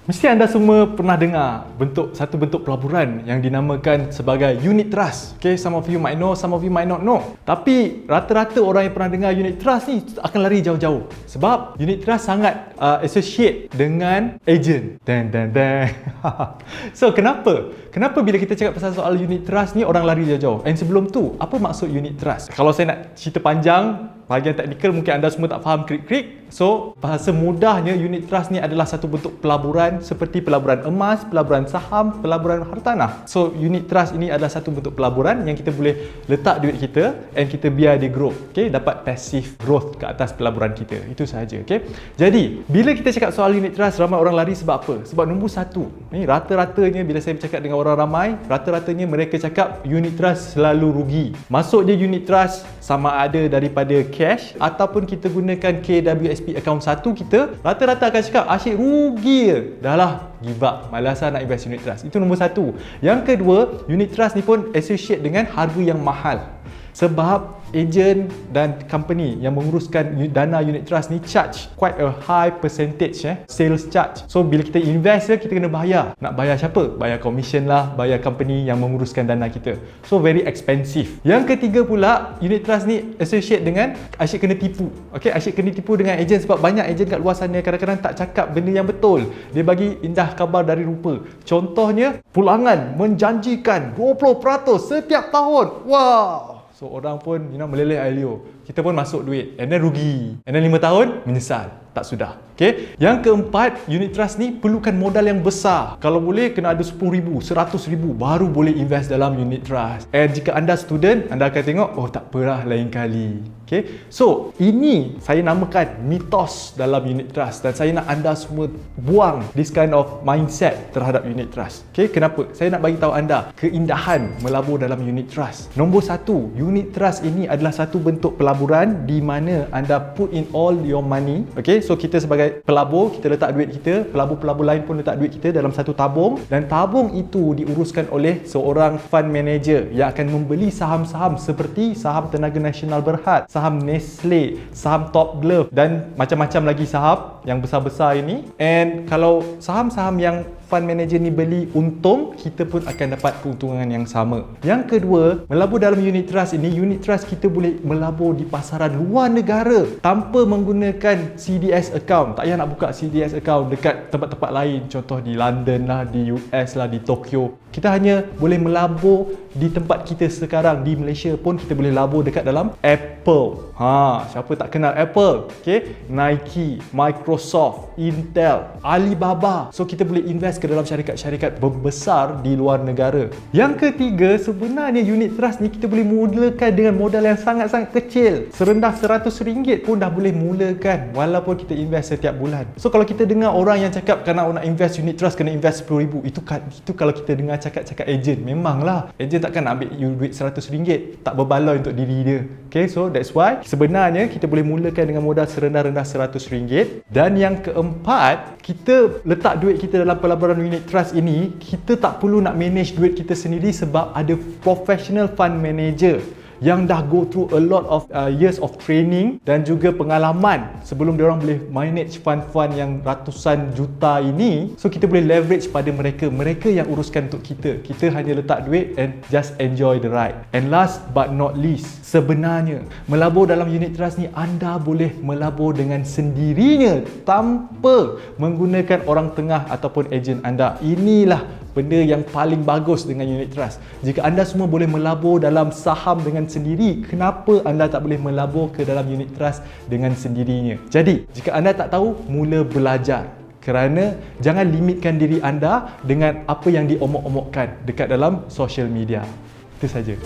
Mesti anda semua pernah dengar satu bentuk pelaburan yang dinamakan sebagai unit trust. Okay, some of you might know, some of you might not know. Tapi rata-rata orang yang pernah dengar unit trust ni akan lari jauh-jauh. Sebab unit trust sangat associate dengan agent. So kenapa? Kenapa bila kita cakap pasal soal unit trust ni orang lari jauh-jauh? And sebelum tu, apa maksud unit trust? Kalau saya nak cerita panjang, bahagian teknikal mungkin anda semua tak faham krik-krik. So, bahasa mudahnya unit trust ni adalah satu bentuk pelaburan seperti pelaburan emas, pelaburan saham, pelaburan hartanah. So, unit trust ini adalah satu bentuk pelaburan yang kita boleh letak duit kita and kita biar dia grow. Okay, dapat passive growth ke atas pelaburan kita. Itu sahaja. Okay. Jadi, bila kita cakap soal unit trust, ramai orang lari sebab apa? Sebab nombor satu. Ni rata-ratanya bila saya bercakap dengan orang ramai, rata-ratanya mereka cakap unit trust selalu rugi. Masuk je unit trust sama ada daripada cash ataupun kita gunakan KWSP account satu kita, rata-rata akan cakap asyik rugi je. Dah lah, give up, malasan nak invest unit trust. Itu nombor satu. Yang kedua, unit trust ni pun associate dengan harga yang mahal. Sebab ejen dan company yang menguruskan dana unit trust ni charge quite a high percentage sales charge. So bila kita invest kita kena bayar. Nak bayar siapa? Bayar commission lah, bayar company yang menguruskan dana kita. So very expensive. Yang ketiga pula, unit trust ni associate dengan asyik kena tipu. Okay, asyik kena tipu dengan ejen sebab banyak ejen kat luar sana kadang-kadang tak cakap benda yang betul. Dia bagi indah kabar dari rupa. Contohnya, pulangan menjanjikan 20% setiap tahun. Wow! So orang pun meleleh air liur. Kita pun masuk duit and then rugi. And then 5 tahun menyesal. Tak sudah. Okay. Yang keempat, unit trust ni perlukan modal yang besar. Kalau boleh kena ada 10,000, 100,000 baru boleh invest dalam unit trust. And jika anda student, anda akan tengok, oh tak apalah lain kali. Okay. So, ini saya namakan mitos dalam unit trust dan saya nak anda semua buang this kind of mindset terhadap unit trust. Okay. Kenapa? Saya nak bagi tahu anda keindahan melabur dalam unit trust. Nombor satu, unit trust ini adalah satu bentuk pelaburan di mana anda put in all your money. Okay. So kita sebagai pelabur, kita letak duit kita, pelabur-pelabur lain pun letak duit kita dalam satu tabung dan tabung itu diuruskan oleh seorang fund manager yang akan membeli saham-saham seperti saham Tenaga Nasional Berhad, saham Nestle, saham Top Glove dan macam-macam lagi saham yang besar-besar ini. And kalau saham-saham yang fund manager ni beli untung, kita pun akan dapat keuntungan yang sama. Yang kedua, melabur dalam unit trust ini, unit trust kita boleh melabur di pasaran luar negara tanpa menggunakan CDS account. Tak payah nak buka CDS account dekat tempat-tempat lain, contoh di London lah, di US lah, di Tokyo. Kita hanya boleh melabur di tempat kita sekarang, di Malaysia pun kita boleh labur dekat dalam Apple. Siapa tak kenal Apple? Okay? Nike, Microsoft, Intel, Alibaba. So kita boleh invest ke dalam syarikat-syarikat besar di luar negara. Yang ketiga, sebenarnya unit trust ni kita boleh mulakan dengan modal yang sangat-sangat kecil. Serendah RM100 pun dah boleh mulakan walaupun kita invest setiap bulan. So kalau kita dengar orang yang cakap kalau nak invest unit trust kena invest RM10,000, itu kalau kita dengar cakap-cakap ejen. Memanglah, ejen takkan nak ambil you duit RM100, tak berbaloi untuk diri dia. Okay, so that's why sebenarnya kita boleh mulakan dengan modal serendah-rendah RM100. Dan yang keempat, kita letak duit kita dalam pelaburan unit trust ini, kita tak perlu nak manage duit kita sendiri sebab ada professional fund manager yang dah go through a lot of years of training dan juga pengalaman sebelum diorang boleh manage fund-fund yang ratusan juta ini. So kita boleh leverage pada mereka yang uruskan untuk kita. Kita hanya letak duit and just enjoy the ride. And last but not least, sebenarnya melabur dalam unit trust ni anda boleh melabur dengan sendirinya tanpa menggunakan orang tengah ataupun ejen anda. Inilah benda yang paling bagus dengan unit trust. Jika anda semua boleh melabur dalam saham dengan sendiri, kenapa anda tak boleh melabur ke dalam unit trust dengan sendirinya? Jadi, jika anda tak tahu, mula belajar. Kerana jangan limitkan diri anda dengan apa yang diomok-omokkan dekat dalam social media. Itu saja.